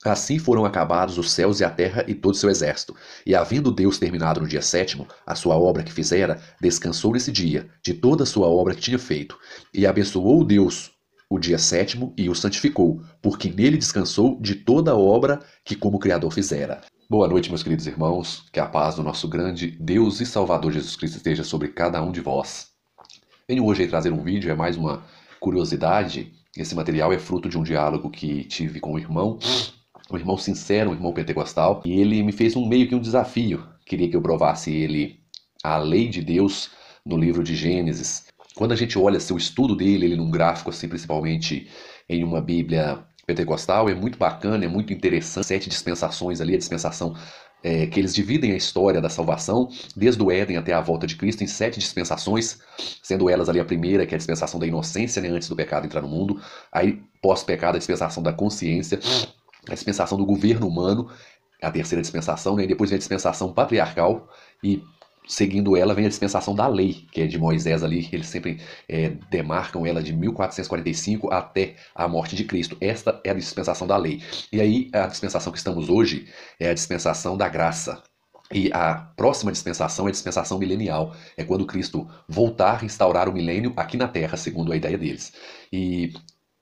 Assim foram acabados os céus e a terra e todo o seu exército. E havendo Deus terminado no dia sétimo a sua obra que fizera, descansou nesse dia de toda a sua obra que tinha feito. E abençoou Deus o dia sétimo e o santificou, porque nele descansou de toda a obra que como Criador fizera. Boa noite, meus queridos irmãos. Que a paz do nosso grande Deus e Salvador Jesus Cristo esteja sobre cada um de vós. Venho hoje aí trazer um vídeo, é mais uma curiosidade. Esse material é fruto de um diálogo que tive com um irmão sincero, um irmão pentecostal, e ele me fez meio que um desafio. Queria que eu provasse a lei de Deus no livro de Gênesis. Quando a gente olha o estudo dele, ele num gráfico assim, principalmente em uma Bíblia pentecostal, é muito bacana, é muito interessante. 7 dispensações ali, a dispensação que eles dividem a história da salvação, desde o Éden até a volta de Cristo, em 7 dispensações, sendo elas ali a primeira, que é a dispensação da inocência, né, antes do pecado entrar no mundo, aí pós-pecado a dispensação da consciência, a dispensação do governo humano, a terceira dispensação, né, e depois vem a dispensação patriarcal, e seguindo ela vem a dispensação da lei, que é de Moisés ali, eles sempre demarcam ela de 1445 até a morte de Cristo. Esta é a dispensação da lei. E aí a dispensação que estamos hoje é a dispensação da graça. E a próxima dispensação é a dispensação milenial. É quando Cristo voltar a instaurar o milênio aqui na Terra, segundo a ideia deles. E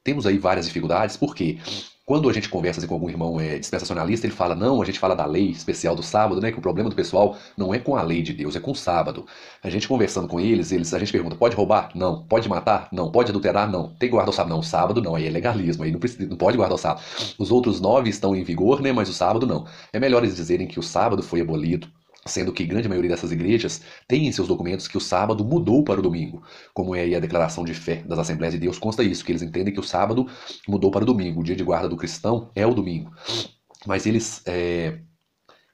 temos aí várias dificuldades, porque quando a gente conversa assim, com algum irmão dispensacionalista, ele fala, não, a gente fala da lei especial do sábado, né? Que o problema do pessoal não é com a lei de Deus, é com o sábado. A gente conversando com eles, a gente pergunta, pode roubar? Não. Pode matar? Não. Pode adulterar? Não. Tem que guardar o sábado? Não. O sábado não, aí é legalismo, aí não, precisa, não pode guardar o sábado. Os outros 9 estão em vigor, né? Mas o sábado não. É melhor eles dizerem que o sábado foi abolido, sendo que grande maioria dessas igrejas tem em seus documentos que o sábado mudou para o domingo, como é aí a declaração de fé das Assembleias de Deus, consta isso, que eles entendem que o sábado mudou para o domingo, o dia de guarda do cristão é o domingo. Mas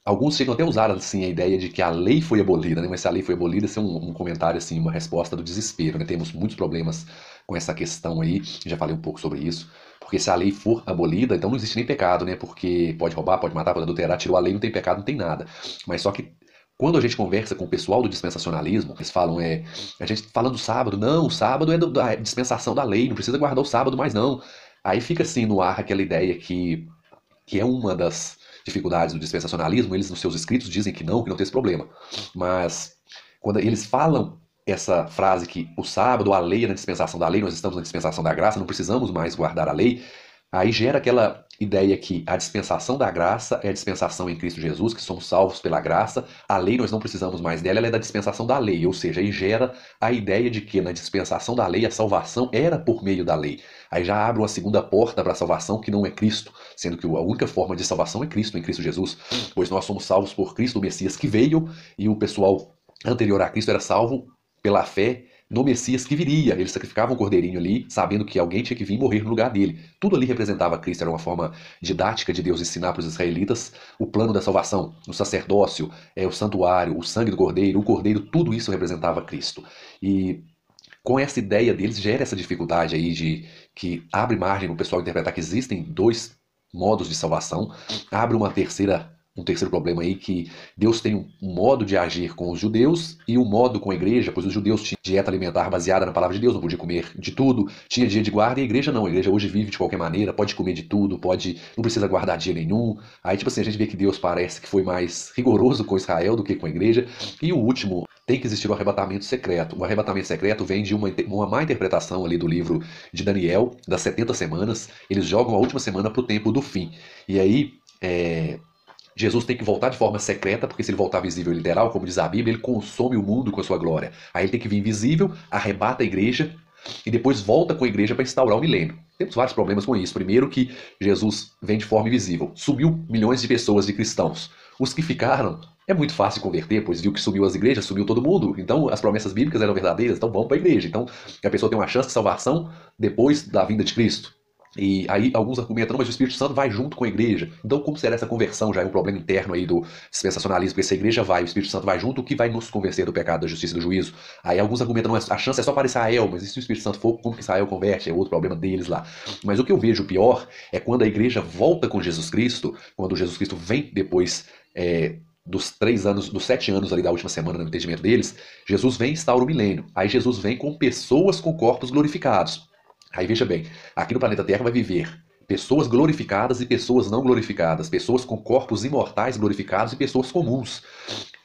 alguns chegam até a usar assim, a ideia de que a lei foi abolida, né? Mas se a lei foi abolida, isso é um comentário, assim, uma resposta do desespero, né? Temos muitos problemas com essa questão aí, já falei um pouco sobre isso. Porque se a lei for abolida, então não existe nem pecado, né? Porque pode roubar, pode matar, pode adulterar, tirou a lei, não tem pecado, não tem nada. Mas só que quando a gente conversa com o pessoal do dispensacionalismo, eles falam, a gente falando do sábado, não, o sábado é da dispensação da lei, não precisa guardar o sábado mais não. Aí fica assim no ar aquela ideia que é uma das dificuldades do dispensacionalismo, eles nos seus escritos dizem que não tem esse problema. Mas quando eles falam essa frase que o sábado, a lei é na dispensação da lei, nós estamos na dispensação da graça, não precisamos mais guardar a lei, aí gera aquela ideia que a dispensação da graça é a dispensação em Cristo Jesus, que somos salvos pela graça, a lei nós não precisamos mais dela, ela é da dispensação da lei, ou seja, aí gera a ideia de que na dispensação da lei a salvação era por meio da lei. Aí já abre uma segunda porta para a salvação que não é Cristo, sendo que a única forma de salvação é Cristo, em Cristo Jesus, pois nós somos salvos por Cristo, o Messias que veio, e o pessoal anterior a Cristo era salvo pela fé no Messias que viria. Eles sacrificavam um cordeirinho ali, sabendo que alguém tinha que vir morrer no lugar dele. Tudo ali representava Cristo, era uma forma didática de Deus ensinar para os israelitas o plano da salvação, o sacerdócio, o santuário, o sangue do cordeiro, o cordeiro, tudo isso representava Cristo. E com essa ideia deles gera essa dificuldade aí de que abre margem para o pessoal interpretar que existem dois modos de salvação, abre um terceiro problema aí que Deus tem um modo de agir com os judeus e um modo com a igreja, pois os judeus tinham dieta alimentar baseada na palavra de Deus, não podia comer de tudo, tinha dia de guarda e a igreja não, a igreja hoje vive de qualquer maneira, pode comer de tudo, não precisa guardar dia nenhum. Aí tipo assim, a gente vê que Deus parece que foi mais rigoroso com Israel do que com a igreja. E o último, tem que existir o arrebatamento secreto. O arrebatamento secreto vem de uma má interpretação ali do livro de Daniel, das 70 semanas. Eles jogam a última semana para o tempo do fim. E aí, Jesus tem que voltar de forma secreta, porque se ele voltar visível e literal, como diz a Bíblia, ele consome o mundo com a sua glória. Aí ele tem que vir visível, arrebata a igreja e depois volta com a igreja para instaurar o milênio. Temos vários problemas com isso. Primeiro que Jesus vem de forma invisível. Sumiu milhões de pessoas, de cristãos. Os que ficaram, é muito fácil converter, pois viu que sumiu as igrejas, sumiu todo mundo. Então as promessas bíblicas eram verdadeiras, então vamos para a igreja. Então a pessoa tem uma chance de salvação depois da vinda de Cristo. E aí alguns argumentam, não, mas o Espírito Santo vai junto com a igreja. Então como será essa conversão? Já é um problema interno aí do dispensacionalismo, porque se a igreja vai, o Espírito Santo vai junto, o que vai nos convencer do pecado, da justiça e do juízo? Aí alguns argumentam, não, a chance é só para Israel, mas e se o Espírito Santo for, como que Israel converte? É outro problema deles lá. Mas o que eu vejo pior é quando a igreja volta com Jesus Cristo, quando Jesus Cristo vem depois dos 3 anos, dos 7 anos ali da última semana no entendimento deles, Jesus vem e instaura o milênio. Aí Jesus vem com pessoas com corpos glorificados. Aí veja bem, aqui no planeta Terra vai viver pessoas glorificadas e pessoas não glorificadas, pessoas com corpos imortais glorificados e pessoas comuns.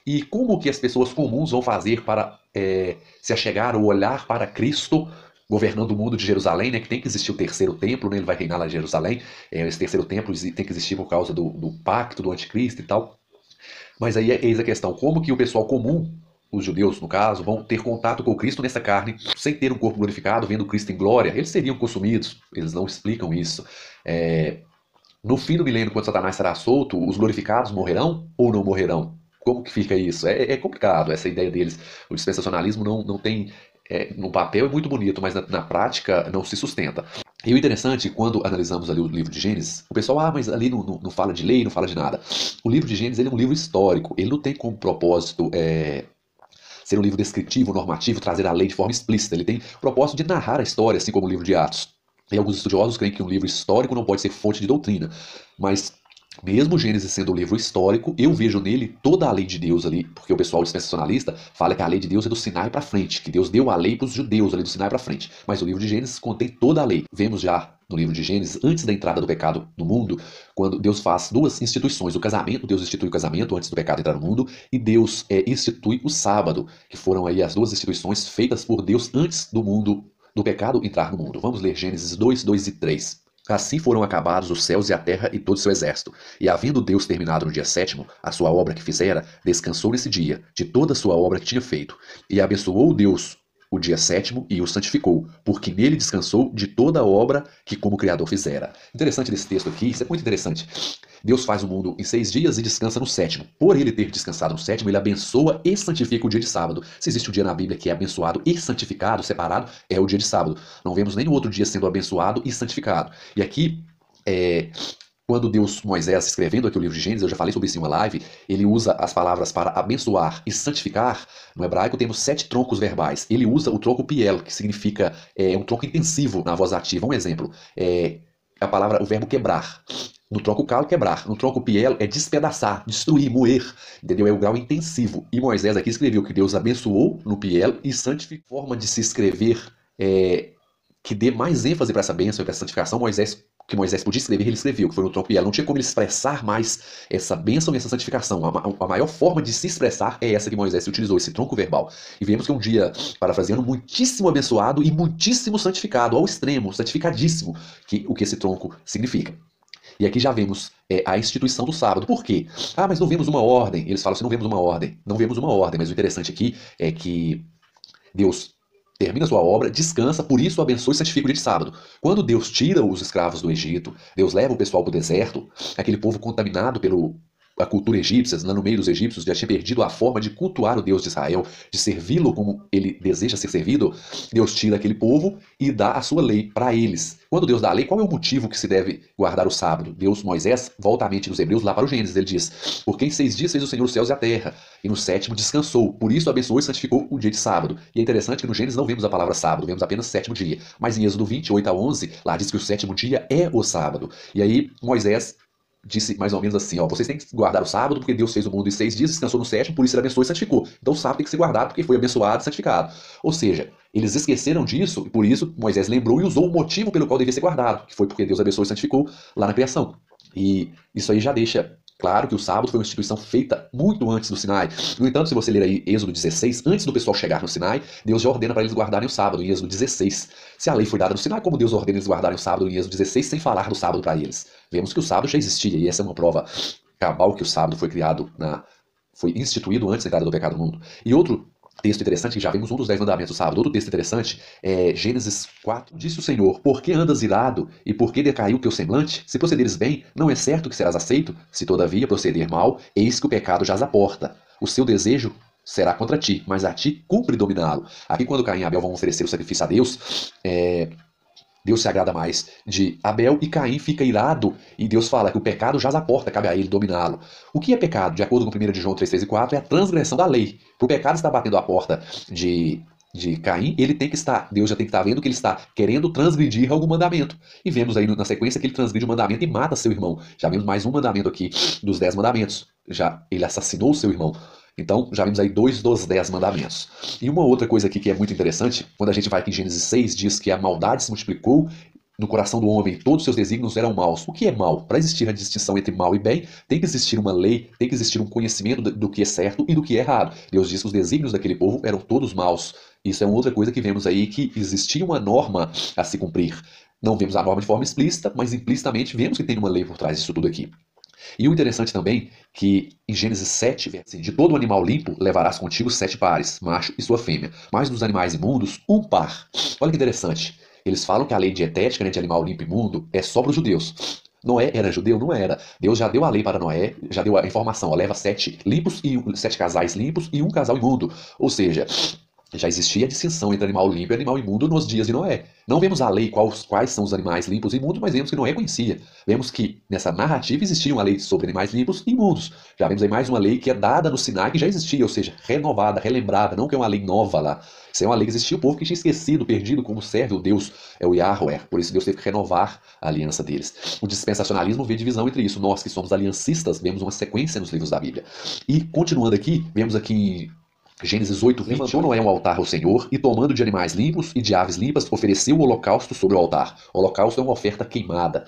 E como que as pessoas comuns vão fazer para se achegar ou olhar para Cristo governando o mundo de Jerusalém, né, que tem que existir o terceiro templo, né, ele vai reinar lá em Jerusalém, esse terceiro templo tem que existir por causa do pacto do anticristo e tal. Mas aí eis a questão, como que o pessoal comum, os judeus no caso, vão ter contato com o Cristo nessa carne, sem ter um corpo glorificado, vendo o Cristo em glória? Eles seriam consumidos, eles não explicam isso. No fim do milênio, quando Satanás será solto, os glorificados morrerão ou não morrerão? Como que fica isso? É complicado essa ideia deles. O dispensacionalismo não tem... no papel é muito bonito, mas na prática não se sustenta. E o interessante, quando analisamos ali o livro de Gênesis, o pessoal, mas ali não fala de lei, não fala de nada. O livro de Gênesis ele é um livro histórico, ele não tem como propósito ser um livro descritivo, normativo, trazer a lei de forma explícita. Ele tem o propósito de narrar a história, assim como o livro de Atos. E alguns estudiosos creem que um livro histórico não pode ser fonte de doutrina, mas mesmo Gênesis sendo um livro histórico, eu vejo nele toda a lei de Deus ali, porque o pessoal dispensacionalista fala que a lei de Deus é do Sinai para frente, que Deus deu a lei para os judeus ali do Sinai para frente. Mas o livro de Gênesis contém toda a lei. Vemos já no livro de Gênesis, antes da entrada do pecado no mundo, quando Deus faz duas instituições. O casamento, Deus institui o casamento antes do pecado entrar no mundo, e Deus institui o sábado, que foram aí as duas instituições feitas por Deus antes do pecado entrar no mundo. Vamos ler Gênesis 2, 2 e 3. Assim foram acabados os céus e a terra e todo o seu exército. E havendo Deus terminado no dia sétimo a sua obra que fizera, descansou nesse dia de toda a sua obra que tinha feito. E abençoou Deus o dia sétimo e o santificou, porque nele descansou de toda a obra que como Criador fizera. Interessante desse texto aqui, isso é muito interessante. Deus faz o mundo em 6 dias e descansa no sétimo. Por ele ter descansado no sétimo, ele abençoa e santifica o dia de sábado. Se existe um dia na Bíblia que é abençoado e santificado, separado, é o dia de sábado. Não vemos nenhum outro dia sendo abençoado e santificado. E aqui, quando Moisés, escrevendo aqui o livro de Gênesis, eu já falei sobre isso em uma live, ele usa as palavras para abençoar e santificar. No hebraico temos 7 troncos verbais. Ele usa o tronco piel, que significa um tronco intensivo na voz ativa. Um exemplo, o verbo quebrar. No tronco calo, quebrar. No tronco piel é despedaçar, destruir, moer. Entendeu? É o grau intensivo. E Moisés aqui escreveu que Deus abençoou no piel e santificou. Forma de se escrever que dê mais ênfase para essa bênção e para essa santificação, que Moisés podia escrever, ele escreveu, que foi no tronco piel. Não tinha como ele expressar mais essa bênção e essa santificação. A maior forma de se expressar é essa que Moisés utilizou, esse tronco verbal. E vemos que é um dia, parafraseando, muitíssimo abençoado e muitíssimo santificado, ao extremo, santificadíssimo, o que esse tronco significa. E aqui já vemos a instituição do sábado. Por quê? Mas não vemos uma ordem. Eles falam assim, não vemos uma ordem. Não vemos uma ordem, mas o interessante aqui é que Deus termina a sua obra, descansa, por isso abençoa e santifica o dia de sábado. Quando Deus tira os escravos do Egito, Deus leva o pessoal para o deserto, aquele povo contaminado pela cultura egípcia, lá no meio dos egípcios, já tinha perdido a forma de cultuar o Deus de Israel, de servi-lo como ele deseja ser servido. Deus tira aquele povo e dá a sua lei para eles. Quando Deus dá a lei, qual é o motivo que se deve guardar o sábado? Moisés volta a mente dos hebreus lá para o Gênesis. Ele diz, porque em 6 dias fez o Senhor os céus e a terra, e no sétimo descansou. Por isso abençoou e santificou o dia de sábado. E é interessante que no Gênesis não vemos a palavra sábado, vemos apenas sétimo dia. Mas em Êxodo 20, 8 a 11, lá diz que o sétimo dia é o sábado. E aí Moisés disse mais ou menos assim, vocês têm que guardar o sábado porque Deus fez o mundo em 6 dias, descansou no sétimo, por isso ele abençoou e santificou. Então o sábado tem que ser guardado porque foi abençoado e santificado. Ou seja, eles esqueceram disso e por isso Moisés lembrou e usou o motivo pelo qual devia ser guardado, que foi porque Deus abençoou e santificou lá na criação. E isso aí já deixa claro que o sábado foi uma instituição feita muito antes do Sinai. No entanto, se você ler aí Êxodo 16, antes do pessoal chegar no Sinai, Deus já ordena para eles guardarem o sábado, em Êxodo 16. Se a lei foi dada no Sinai, como Deus ordena eles guardarem o sábado em Êxodo 16, sem falar do sábado para eles? Vemos que o sábado já existia, e essa é uma prova cabal que o sábado foi instituído antes da entrada do pecado no mundo. E outro texto interessante, que já vimos um dos 10 mandamentos do sábado. Outro texto interessante é Gênesis 4. Disse o Senhor, por que andas irado e por que decaiu o teu semblante? Se procederes bem, não é certo que serás aceito? Se todavia proceder mal, eis que o pecado jaz à porta. O seu desejo será contra ti, mas a ti cumpre dominá-lo. Aqui quando Caim e Abel vão oferecer o sacrifício a Deus, Deus se agrada mais de Abel e Caim fica irado e Deus fala que o pecado jaz à porta, cabe a ele dominá-lo. O que é pecado? De acordo com 1 de João 3, 3 e 4, é a transgressão da lei. Para o pecado estar batendo à porta de Caim, Deus já tem que estar vendo que ele está querendo transgredir algum mandamento. E vemos aí na sequência que ele transgride o mandamento e mata seu irmão. Já vemos mais um mandamento aqui dos 10 mandamentos. Ele assassinou seu irmão. Então, já vimos aí 2 dos 10 mandamentos. E uma outra coisa aqui que é muito interessante, quando a gente vai aqui em Gênesis 6, diz que a maldade se multiplicou no coração do homem, todos os seus desígnios eram maus. O que é mal? Para existir a distinção entre mal e bem, tem que existir uma lei, tem que existir um conhecimento do que é certo e do que é errado. Deus diz que os desígnios daquele povo eram todos maus. Isso é uma outra coisa que vemos aí, que existia uma norma a se cumprir. Não vemos a norma de forma explícita, mas implicitamente vemos que tem uma lei por trás disso tudo aqui. E o interessante também, que em Gênesis 7, assim, de todo animal limpo levarás contigo 7 pares, macho e sua fêmea, mas dos animais imundos, um par. Olha que interessante. Eles falam que a lei dietética, né, de animal limpo e imundo é só para os judeus. Noé era judeu? Não era. Deus já deu a lei para Noé, já deu a informação, ó, leva 7 limpos e 7 casais limpos e um casal imundo. Ou seja, já existia a distinção entre animal limpo e animal imundo nos dias de Noé. Não vemos a lei quais são os animais limpos e imundos, mas vemos que Noé conhecia. Vemos que nessa narrativa existia uma lei sobre animais limpos e imundos. Já vemos aí mais uma lei que é dada no Sinai, que já existia, ou seja, renovada, relembrada, não que é uma lei nova lá. Isso é uma lei que existia, o povo que tinha esquecido, perdido, como serve o Deus, é o Yahweh. Por isso Deus teve que renovar a aliança deles. O dispensacionalismo vê divisão entre isso. Nós que somos aliancistas, vemos uma sequência nos livros da Bíblia. E continuando aqui, vemos aqui Gênesis 8, 20. Levantou Noé um altar ao Senhor, e tomando de animais limpos e de aves limpas, ofereceu o holocausto sobre o altar. O holocausto é uma oferta queimada.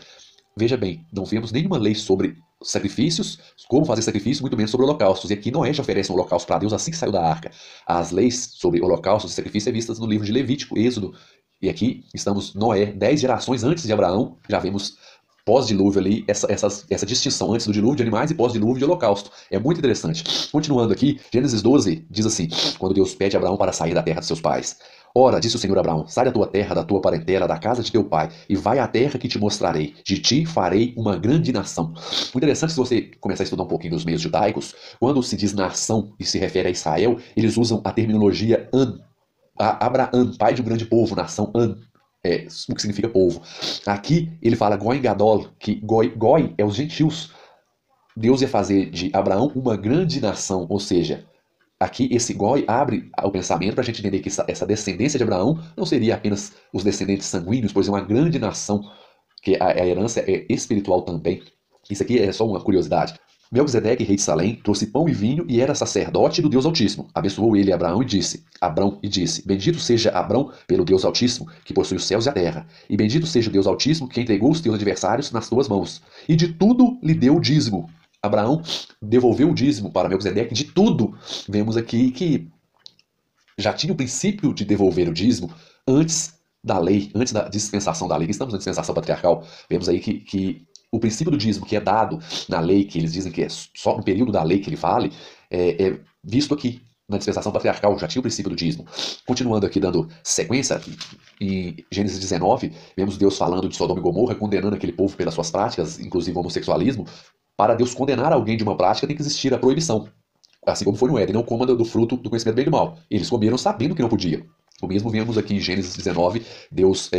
Veja bem, não vemos nenhuma lei sobre sacrifícios, como fazer sacrifício, muito menos sobre holocaustos. E aqui Noé já oferece um holocausto para Deus assim que saiu da arca. As leis sobre holocaustos e sacrifício são vistas no livro de Levítico, Êxodo. E aqui estamos Noé, 10 gerações antes de Abraão, já vemos pós-dilúvio ali, essa distinção antes do dilúvio de animais e pós-dilúvio de holocausto. É muito interessante. Continuando aqui, Gênesis 12 diz assim, quando Deus pede a Abraão para sair da terra de seus pais. Ora, disse o Senhor a Abraão, sai da tua terra, da tua parentela, da casa de teu pai, e vai à terra que te mostrarei. De ti farei uma grande nação. Muito interessante, se você começar a estudar um pouquinho dos meios judaicos, quando se diz nação e se refere a Israel, eles usam a terminologia An. Abraão, pai de um grande povo, nação An. O que significa povo. Aqui ele fala Goi Gadol, que Goi é os gentios. Deus ia fazer de Abraão uma grande nação, ou seja, aqui esse Goi abre o pensamento para a gente entender que essa descendência de Abraão não seria apenas os descendentes sanguíneos, pois é uma grande nação, que a herança é espiritual também. Isso aqui é só uma curiosidade. Melquisedeque, rei de Salém, trouxe pão e vinho e era sacerdote do Deus Altíssimo. Abençoou ele Abraão e disse, bendito seja Abrão pelo Deus Altíssimo, que possui os céus e a terra. E bendito seja o Deus Altíssimo, que entregou os teus adversários nas tuas mãos. E de tudo lhe deu o dízimo. Abraão devolveu o dízimo para Melquisedeque, de tudo. Vemos aqui que já tinha o princípio de devolver o dízimo antes da lei, antes da dispensação da lei. Estamos na dispensação patriarcal. Vemos aí que o princípio do dízimo que é dado na lei, que eles dizem que é só no período da lei que ele vale, é visto aqui na dispensação patriarcal, já tinha o princípio do dízimo. Continuando aqui, dando sequência, em Gênesis 19, vemos Deus falando de Sodoma e Gomorra, condenando aquele povo pelas suas práticas, inclusive o homossexualismo. Para Deus condenar alguém de uma prática, tem que existir a proibição. Assim como foi no Éden, não coma do fruto do conhecimento do bem e do mal. Eles comeram sabendo que não podia. O mesmo vemos aqui em Gênesis 19, Deus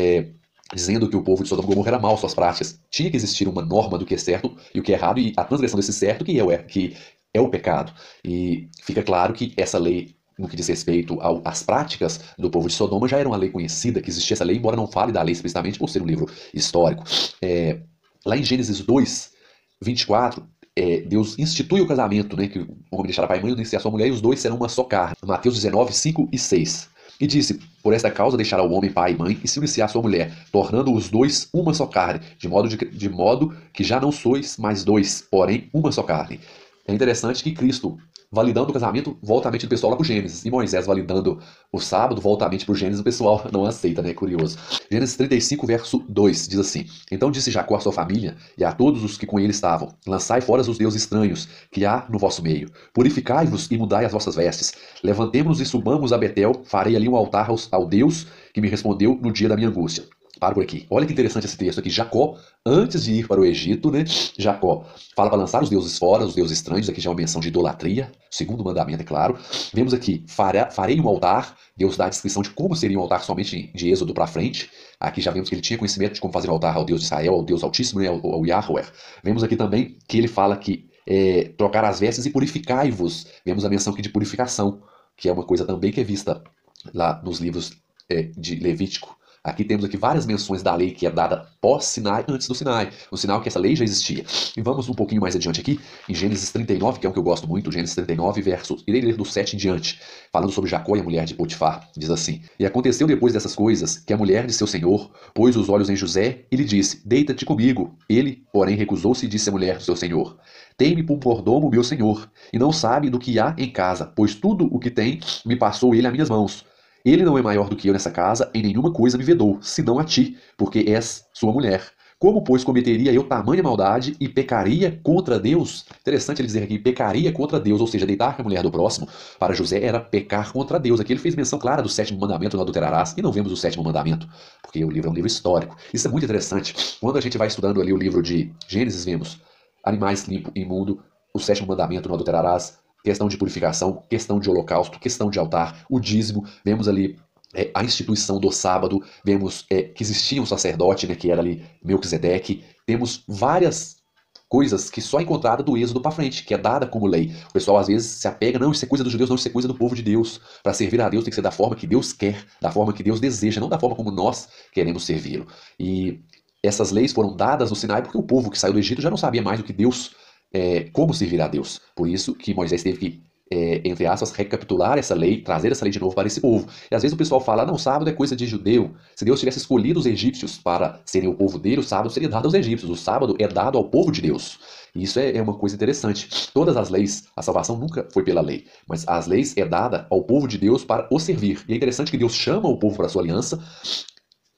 dizendo que o povo de Sodoma e Gomorra era mau suas práticas. Tinha que existir uma norma do que é certo e o que é errado, e a transgressão desse certo que é o pecado. E fica claro que essa lei, no que diz respeito às práticas do povo de Sodoma, já era uma lei conhecida, que existia essa lei, embora não fale da lei explicitamente por ser um livro histórico. Lá em Gênesis 2, 24, Deus institui o casamento, né, que o homem deixará pai e mãe e a sua mulher, e os dois serão uma só carne. Mateus 19, 5 e 6. E disse, por esta causa deixará o homem pai e mãe, e se unir-se-á à sua mulher, tornando os dois uma só carne, de modo que já não sois mais dois, porém uma só carne. É interessante que Cristo, validando o casamento, volta a mente do pessoal lá para o Gênesis. E Moisés validando o sábado, volta a mente para o Gênesis, o pessoal não aceita, né? Curioso. Gênesis 35, verso 2, diz assim, então disse Jacó à sua família e a todos os que com ele estavam, lançai fora os deuses estranhos que há no vosso meio. Purificai-vos e mudai as vossas vestes. Levantemo-nos e subamos a Betel, farei ali um altar ao Deus que me respondeu no dia da minha angústia. Paro por aqui. Olha que interessante esse texto aqui. Jacó, antes de ir para o Egito, né? Jacó fala para lançar os deuses fora, os deuses estranhos. Aqui já é uma menção de idolatria. Segundo mandamento, é claro. Vemos aqui, farei um altar. Deus dá a descrição de como seria um altar somente de Êxodo para frente. Aqui já vemos que ele tinha conhecimento de como fazer um altar ao Deus de Israel, ao Deus Altíssimo, né? ao Yahweh. Vemos aqui também que ele fala que trocar as vestes e purificai-vos. Vemos a menção aqui de purificação, que é uma coisa também que é vista lá nos livros de Levítico. Aqui temos aqui várias menções da lei que é dada pós-Sinai, antes do Sinai, um sinal que essa lei já existia. E vamos um pouquinho mais adiante aqui, em Gênesis 39, que é um que eu gosto muito, Gênesis 39, versos, irei ler do 7 em diante, falando sobre Jacó e a mulher de Potifar, diz assim: E aconteceu depois dessas coisas, que a mulher de seu senhor pôs os olhos em José e lhe disse, deita-te comigo. Ele, porém, recusou-se e disse à mulher do seu senhor, tem-me por mordomo meu senhor, e não sabe do que há em casa, pois tudo o que tem me passou ele a minhas mãos. Ele não é maior do que eu nessa casa, em nenhuma coisa me vedou, senão a ti, porque és sua mulher. Como, pois, cometeria eu tamanha maldade e pecaria contra Deus? Interessante ele dizer aqui, pecaria contra Deus, ou seja, deitar com a mulher do próximo, para José era pecar contra Deus. Aqui ele fez menção clara do sétimo mandamento, não adulterarás, e não vemos o sétimo mandamento, porque o livro é um livro histórico. Isso é muito interessante. Quando a gente vai estudando ali o livro de Gênesis, vemos animais limpo e imundo, o sétimo mandamento, não adulterarás, questão de purificação, questão de holocausto, questão de altar, o dízimo, vemos ali a instituição do sábado, vemos que existia um sacerdote, né, que era ali Melquisedeque, temos várias coisas que só é encontrada do Êxodo para frente, que é dada como lei. O pessoal às vezes se apega, não, isso é coisa dos judeus, não, isso é coisa do povo de Deus. Para servir a Deus tem que ser da forma que Deus quer, da forma que Deus deseja, não da forma como nós queremos servi-lo. E essas leis foram dadas no Sinai porque o povo que saiu do Egito já não sabia mais do que Deus, como servir a Deus. Por isso que Moisés teve que, entre aspas, recapitular essa lei, trazer essa lei de novo para esse povo. E às vezes o pessoal fala, não, sábado é coisa de judeu. Se Deus tivesse escolhido os egípcios para serem o povo dele, o sábado seria dado aos egípcios. O sábado é dado ao povo de Deus. E isso é uma coisa interessante. Todas as leis, a salvação nunca foi pela lei, mas as leis é dada ao povo de Deus para o servir. E é interessante que Deus chama o povo para a sua aliança.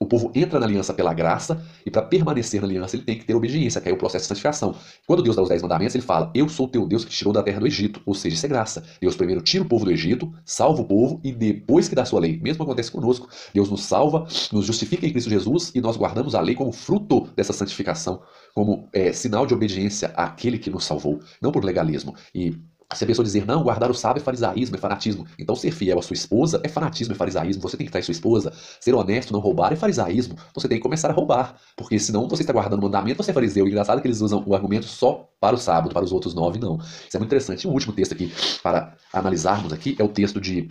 O povo entra na aliança pela graça, e para permanecer na aliança ele tem que ter obediência, que é o processo de santificação. Quando Deus dá os 10 mandamentos, ele fala, eu sou teu Deus que te tirou da terra do Egito, ou seja, isso é graça. Deus primeiro tira o povo do Egito, salva o povo, e depois que dá a sua lei. Mesmo acontece conosco, Deus nos salva, nos justifica em Cristo Jesus, e nós guardamos a lei como fruto dessa santificação, como sinal de obediência àquele que nos salvou, não por legalismo. E se a pessoa dizer, não, guardar o sábado é farisaísmo, é fanatismo. Então ser fiel à sua esposa é fanatismo, é farisaísmo. Você tem que trair sua esposa. Ser honesto, não roubar é farisaísmo. Você tem que começar a roubar. Porque senão você está guardando o mandamento, você é fariseu. E engraçado que eles usam o argumento só para o sábado, para os outros 9 não. Isso é muito interessante. E um último texto aqui para analisarmos aqui é o texto de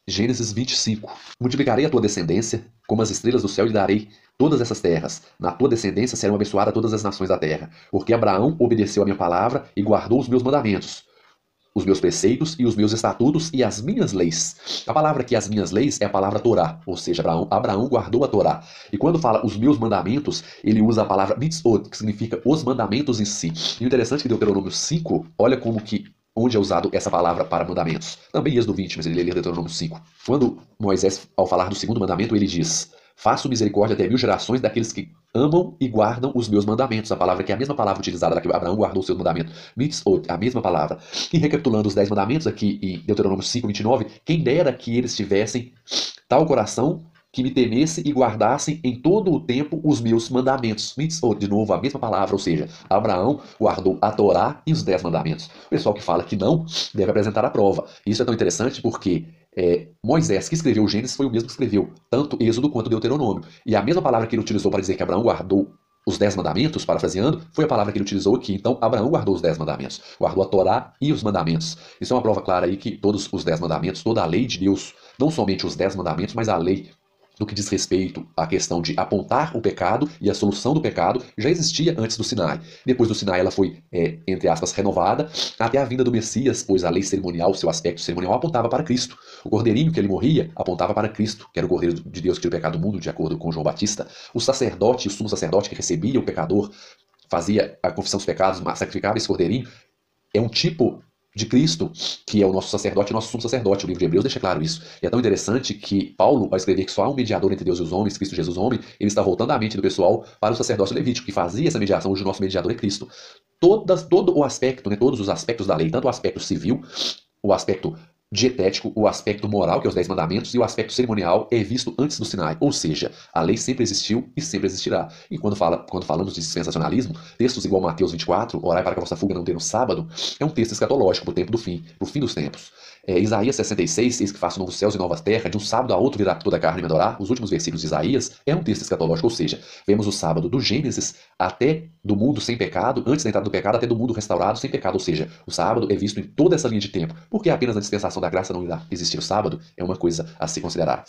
Gênesis 25. Multiplicarei a tua descendência como as estrelas do céu e darei todas essas terras. Na tua descendência serão abençoadas todas as nações da terra. Porque Abraão obedeceu a minha palavra e guardou os meus mandamentos, os meus preceitos e os meus estatutos e as minhas leis. A palavra aqui, as minhas leis, é a palavra Torá, ou seja, Abraão guardou a Torá. E quando fala os meus mandamentos, ele usa a palavra mitzvot, que significa os mandamentos em si. E o interessante é que Deuteronômio 5, olha como que onde é usado essa palavra para mandamentos. Também Êxodo 20, mas ele lê Deuteronômio 5. Quando Moisés, ao falar do segundo mandamento, ele diz, faço misericórdia até 1000 gerações daqueles que amam e guardam os meus mandamentos. A palavra que é a mesma palavra utilizada que Abraão guardou o seu mandamento. Mitzvot, a mesma palavra. E recapitulando os 10 mandamentos aqui em Deuteronômio 5, 29, quem dera que eles tivessem tal coração que me temesse e guardassem em todo o tempo os meus mandamentos. Mitzvot, de novo, a mesma palavra, ou seja, Abraão guardou a Torá e os 10 mandamentos. O pessoal que fala que não, deve apresentar a prova. Isso é tão interessante porque Moisés, que escreveu o Gênesis, foi o mesmo que escreveu tanto Êxodo quanto Deuteronômio. E a mesma palavra que ele utilizou para dizer que Abraão guardou os 10 mandamentos, parafraseando, foi a palavra que ele utilizou aqui. Então, Abraão guardou os 10 mandamentos, guardou a Torá e os mandamentos. Isso é uma prova clara aí que todos os 10 mandamentos, toda a lei de Deus, não somente os 10 mandamentos, mas a lei no que diz respeito à questão de apontar o pecado e a solução do pecado, já existia antes do Sinai. Depois do Sinai ela foi, entre aspas, renovada até a vinda do Messias, pois a lei cerimonial, seu aspecto cerimonial, apontava para Cristo. O cordeirinho que ele morria apontava para Cristo, que era o cordeiro de Deus que tira o pecado do mundo, de acordo com João Batista. O sacerdote, o sumo sacerdote que recebia o pecador, fazia a confissão dos pecados, sacrificava esse cordeirinho, é um tipo de Cristo, que é o nosso sacerdote e nosso sumo sacerdote. O livro de Hebreus deixa claro isso. E é tão interessante que Paulo, ao escrever que só há um mediador entre Deus e os homens, Cristo Jesus homem, ele está voltando a mente do pessoal para o sacerdócio levítico, que fazia essa mediação. Hoje o nosso mediador é Cristo. Todo o aspecto, né, todos os aspectos da lei, tanto o aspecto civil, o aspecto dietético, o aspecto moral, que é os 10 mandamentos, e o aspecto cerimonial é visto antes do Sinai. Ou seja, a lei sempre existiu e sempre existirá. E quando falamos de dispensacionalismo, textos igual Mateus 24, orai para que a vossa fuga não tenha no sábado, é um texto escatológico para o tempo do fim, para o fim dos tempos. Isaías 66, eis que faço novos céus e novas terras, de um sábado a outro virá toda a carne me adorar. Os últimos versículos de Isaías é um texto escatológico, ou seja, vemos o sábado do Gênesis até do mundo sem pecado, antes da entrada do pecado até do mundo restaurado sem pecado, ou seja, o sábado é visto em toda essa linha de tempo. Porque apenas na dispensação da graça não irá existir o sábado, é uma coisa a se considerar.